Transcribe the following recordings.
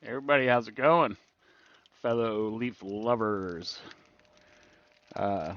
Everybody, how's it going? Fellow leaf lovers. Uh,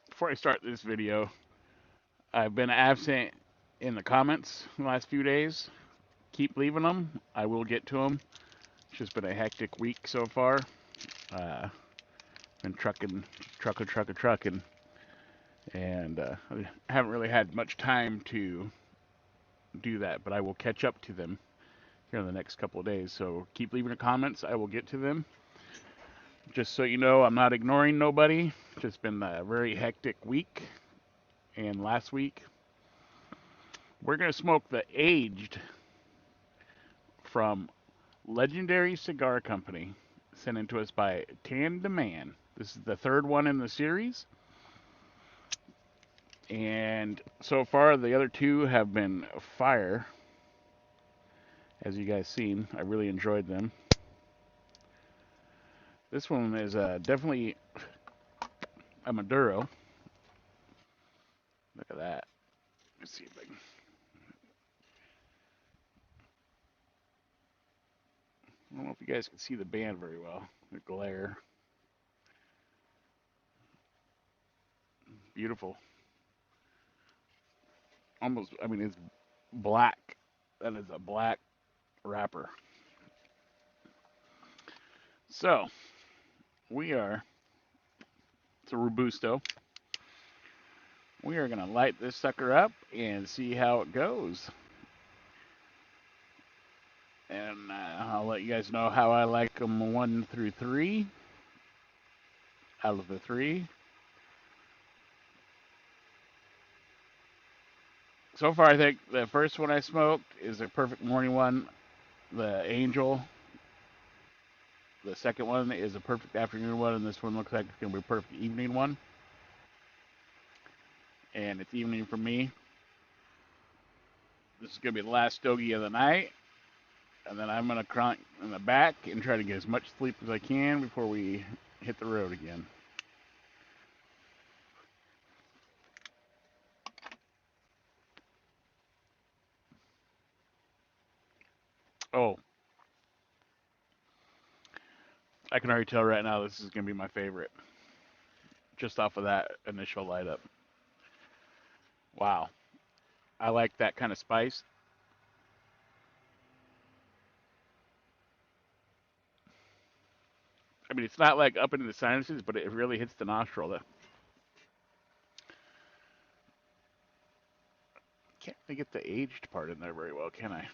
Before I start this video, I've been absent in the comments the last few days. Keep leaving them. I will get to them. It's just been a hectic week so far. Uh, been trucking, and I haven't really had much time to do that, but I will catch up to them here in the next couple of days. So keep leaving the comments. I will get to them. Just so you know, I'm not ignoring nobody. It's just been a very hectic week. And last week, we're going to smoke the aged from Legendary Cigar Company, sent in to us by TanDaMan. This is the third one in the series. And so far, the other two have been fire. As you guys seen, I really enjoyed them. This one is definitely a Maduro. Look at that. Let's see if I can. I don't know if you guys can see the band very well. The glare. Beautiful. Almost, I mean, it's black. That is a black wrapper. So, it's a Robusto. We are going to light this sucker up and see how it goes. And I'll let you guys know how I like them 1 through 3. Out of the 3. So far, I think the first one I smoked is a perfect morning one. The Angel. The second one is a perfect afternoon one, and this one looks like it's going to be a perfect evening one. And it's evening for me. This is going to be the last stogie of the night. And then I'm going to crank in the back and try to get as much sleep as I can before we hit the road again. Oh, I can already tell right now this is going to be my favorite. Just off of that initial light up. Wow. I like that kind of spice. I mean, it's not like up into the sinuses, but it really hits the nostril. Can't really get the aged part in there very well, can I?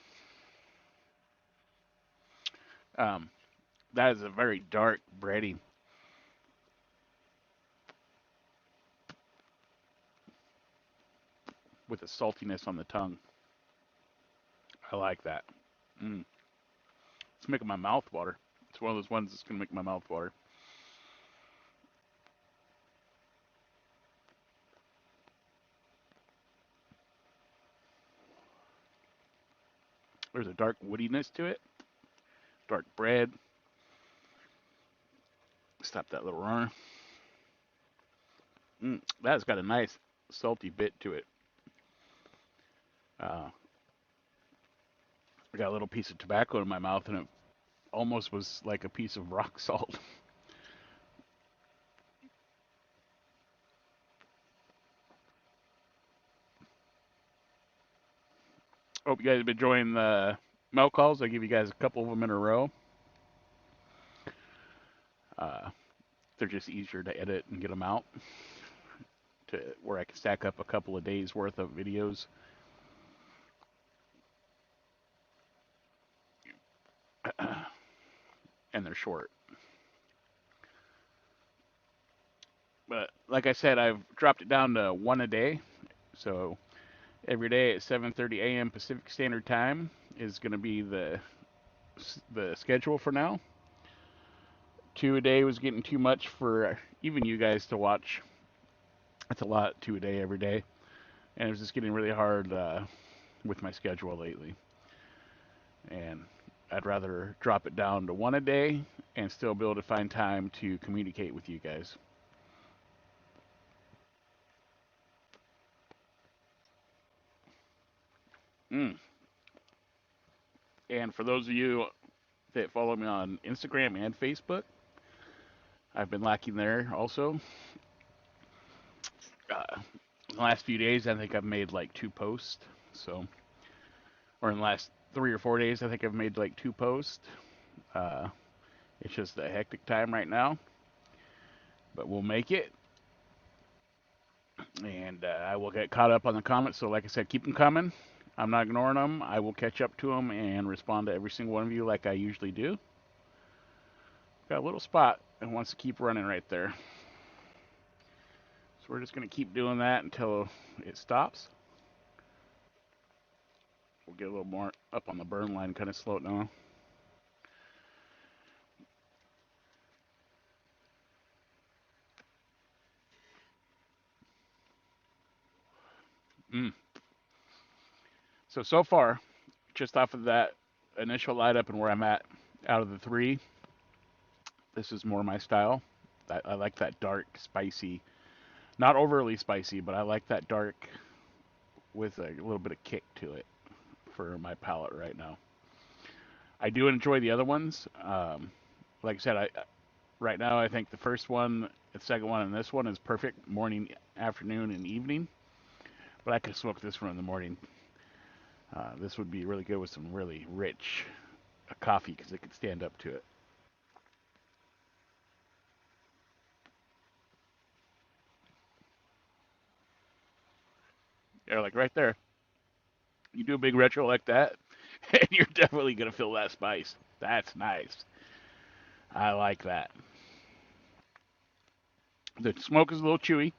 That is a very dark, bready. With a saltiness on the tongue. I like that. Mm. It's making my mouth water. It's one of those ones that's going to make my mouth water. There's a dark woodiness to it. Dark bread. Stop that little runner. That's got a nice salty bit to it. I got a little piece of tobacco in my mouth, and it almost was like a piece of rock salt. Hope you guys have been enjoying the milk calls. I give you guys a couple of them in a row. They're just easier to edit and get them out to where I can stack up a couple of days worth of videos. And they're short. But like I said, I've dropped it down to 1 a day. So every day at 7:30 a.m. Pacific Standard Time is going to be the schedule for now. 2 a day was getting too much for even you guys to watch. That's a lot, 2 a day every day. And it was just getting really hard with my schedule lately. And I'd rather drop it down to 1 a day and still be able to find time to communicate with you guys. Mm. And for those of you that follow me on Instagram and Facebook. I've been lacking there also. In the last few days, I think I've made like 2 posts. So, or in the last 3 or 4 days, I think I've made like 2 posts. Uh, it's just a hectic time right now, but we'll make it. And I will get caught up on the comments. So, like I said, keep them coming. I'm not ignoring them. I will catch up to them and respond to every single one of you like I usually do. Got a little spot that wants to keep running right there. So we're just going to keep doing that until it stops. We'll get a little more up on the burn line, kind of slow it down. Mm. So far, just off of that initial light up and where I'm at, out of the three, this is more my style. I like that dark, spicy, not overly spicy, but I like that dark with a little bit of kick to it for my palate right now. I do enjoy the other ones. Like I said, right now I think the first one, the second one, and this one is perfect morning, afternoon, and evening. But I could smoke this one in the morning. This would be really good with some really rich coffee because it could stand up to it. Yeah, like right there. You do a big retro like that, and you're definitely gonna feel that spice. That's nice. I like that. The smoke is a little chewy.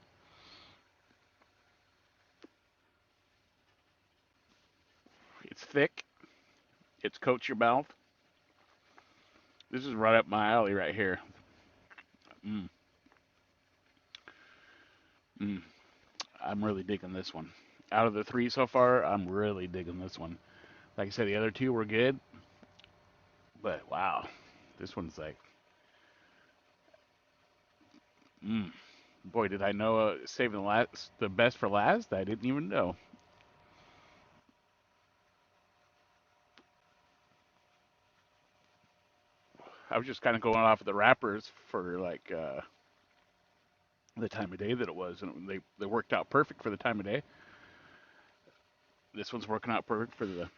It's thick. It coats your mouth. This is right up my alley right here. Mm, mm. I'm really digging this one. Out of the three so far, I'm really digging this one. Like I said, the other two were good, but wow, this one's like, mm. Boy, did I know saving the best for last? I didn't even know. I was just kind of going off of the wrappers for like the time of day that it was, and they worked out perfect for the time of day. This one's working out perfect for the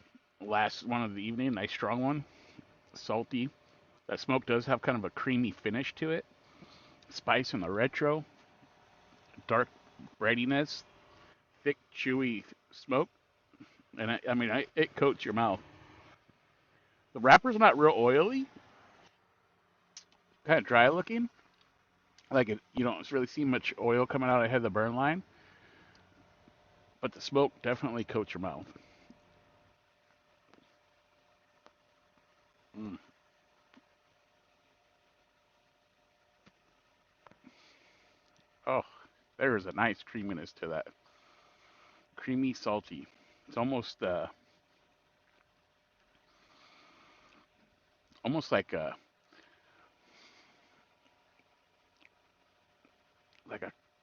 last one of the evening. Nice strong one, salty. That smoke does have kind of a creamy finish to it. Spice in the retro, dark breadiness, thick chewy smoke, and I mean it coats your mouth. The wrapper's not real oily, kind of dry looking. Like you don't really see much oil coming out ahead of the burn line, but the smoke definitely coats your mouth. Mm. Oh, there is a nice creaminess to that. Creamy, salty. It's almost like a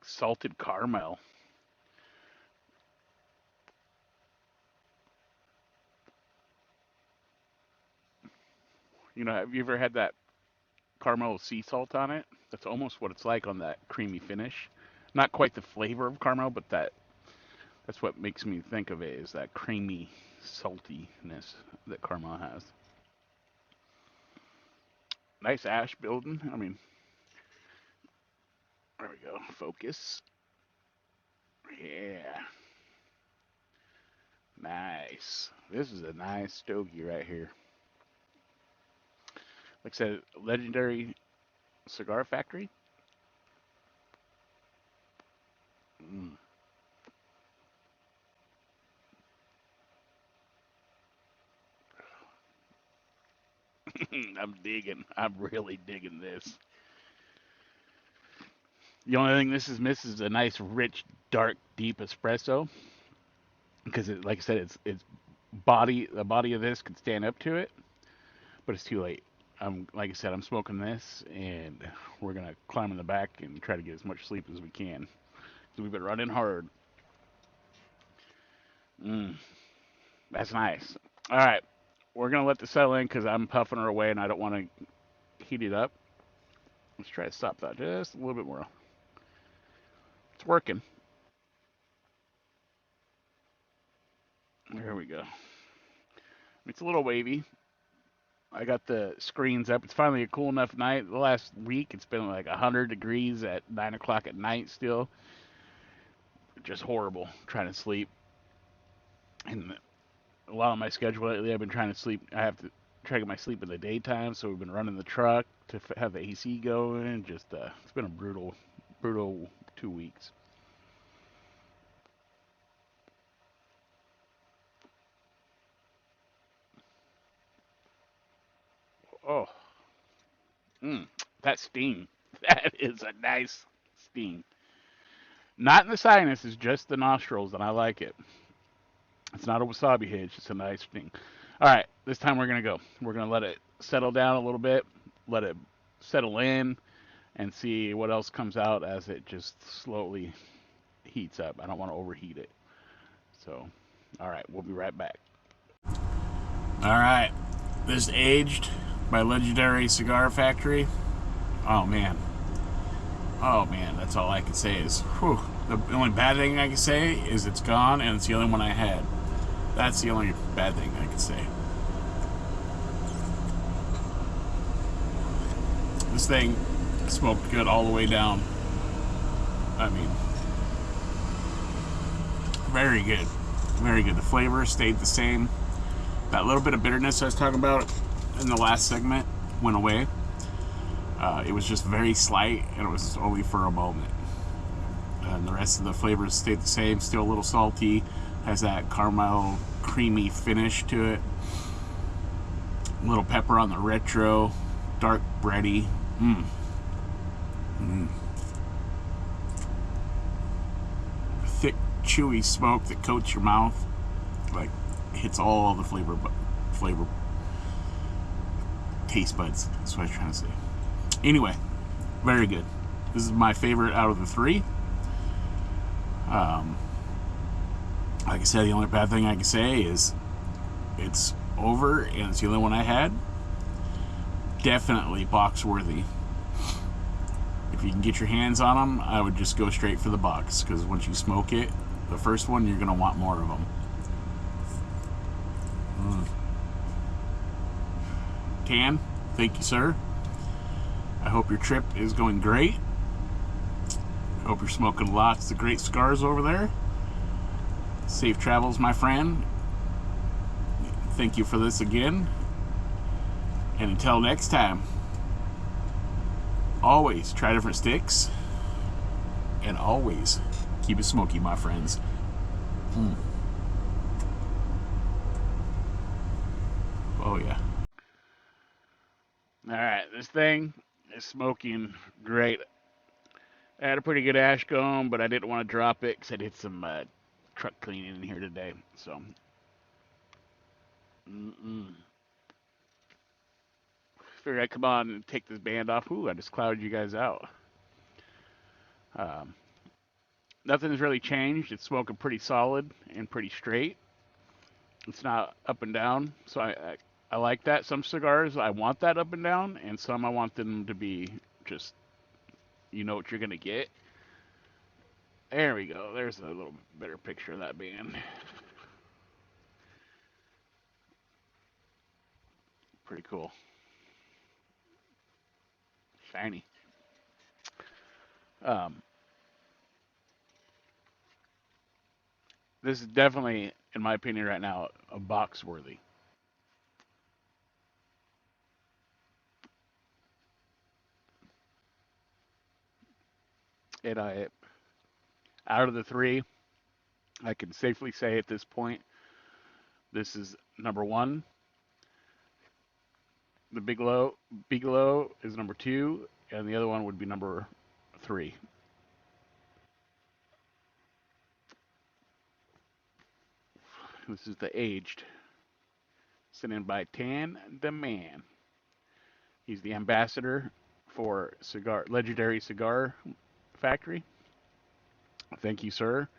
salted caramel. You know, have you ever had that caramel with sea salt on it? That's almost what it's like on that creamy finish. Not quite the flavor of caramel, but that's what makes me think of it is that creamy saltiness that caramel has. Nice ash building. I mean, there we go. Focus. Yeah. Nice. This is a nice stogie right here. Like I said, legendary cigar factory. Mm. I'm digging. I'm really digging this. The only thing this is miss is a nice, rich, dark, deep espresso. Because, like I said, it's the body of this could stand up to it, but it's too late. Like I said, I'm smoking this, and we're gonna climb in the back and try to get as much sleep as we can. So we've been running hard. Mm, that's nice. All right, we're gonna let this settle in because I'm puffing her away and I don't want to heat it up. Let's try to stop that just a little bit more. It's working. There we go. It's a little wavy. I got the screens up. It's finally a cool enough night. The last week, it's been like 100 degrees at 9 o'clock at night still. Just horrible trying to sleep. And a lot of my schedule lately, I've been trying to sleep. I have to try to get my sleep in the daytime, so we've been running the truck to have the AC going. Just it's been a brutal 2 weeks. Oh, mm, that sting. That is a nice sting. Not in the sinuses, just the nostrils, and I like it. It's not a wasabi hitch. It's a nice sting. All right, this time we're gonna go. We're gonna let it settle down a little bit, let it settle in, and see what else comes out as it just slowly heats up. I don't want to overheat it. So, all right, we'll be right back. All right, this aged by Legendary Cigar Factory. Oh man, that's all I can say is, whew. The only bad thing I can say is it's gone, and it's the only one I had. That's the only bad thing I can say. This thing smoked good all the way down. I mean, very good. Very good. The flavor stayed the same. That little bit of bitterness I was talking about in the last segment went away. It was just very slight, and it was only for a moment. And the rest of the flavors stayed the same. Still a little salty. Has that caramel creamy finish to it. A little pepper on the retro. Dark bready. Thick, chewy smoke that coats your mouth. Like, hits all the flavor taste buds. That's what I was trying to say. Anyway, very good. This is my favorite out of the three. Like I said, the only bad thing I can say is it's over, and it's the only one I had. Definitely box worthy. If you can get your hands on them, I would just go straight for the box, because once you smoke it, the first one, you're going to want more of them. Tan, thank you, sir. I hope your trip is going great. I hope you're smoking lots of great cigars over there. Safe travels, my friend. Thank you for this again. And until next time, always try different sticks. And always keep it smoky, my friends. Oh, yeah. All right, this thing is smoking great. I had a pretty good ash going, but I didn't want to drop it because I did some truck cleaning in here today. So, figured I'd come on and take this band off. Ooh, I just clouded you guys out. Um, Nothing's really changed. It's smoking pretty solid and pretty straight. It's not up and down, so I like that. Some cigars I want that up and down, and some I want them to be just, you know what you're gonna get. There we go. There's a little better picture of that band. Pretty cool. Shiny. Um, this is definitely, in my opinion, right now, a box worthy. And out of the three, I can safely say at this point, this is number one. The Bigelow is number two, and the other one would be number three. This is the aged, sent in by Tan the Man. He's the ambassador for Legendary Cigar Factory. Thank you, sir,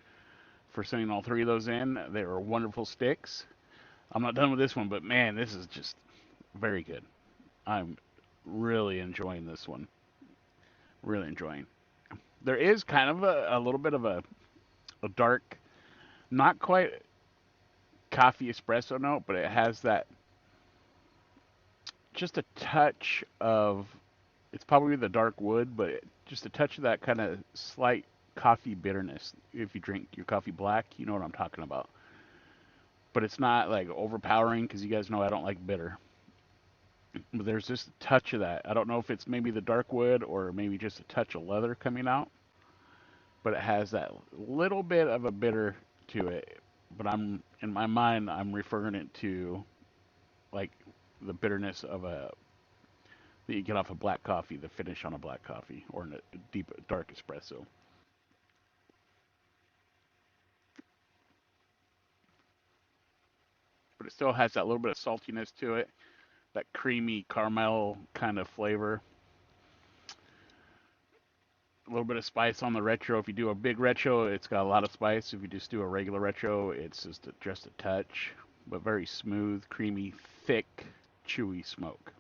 for sending all three of those in. They were wonderful sticks. I'm not done with this one, but man, this is just very good. I'm really enjoying this one. Really enjoying. There is kind of a little bit of a dark, not quite coffee espresso note, but it has that just a touch of, it's probably the dark wood, but just a touch of that kind of slight coffee bitterness. If you drink your coffee black, you know what I'm talking about. But it's not like overpowering because you guys know I don't like bitter. But there's just a touch of that. I don't know if it's maybe the dark wood or maybe just a touch of leather coming out, but it has that little bit of a bitter to it. But I'm in my mind, I'm referring it to like the bitterness of a that you get off a black coffee, the finish on a black coffee or in a deep dark espresso. But it still has that little bit of saltiness to it, that creamy caramel kind of flavor. A little bit of spice on the retro. If you do a big retro, it's got a lot of spice. If you just do a regular retro, it's just a touch, but very smooth, creamy, thick, chewy smoke.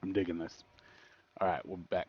I'm digging this. All right, we'll be back.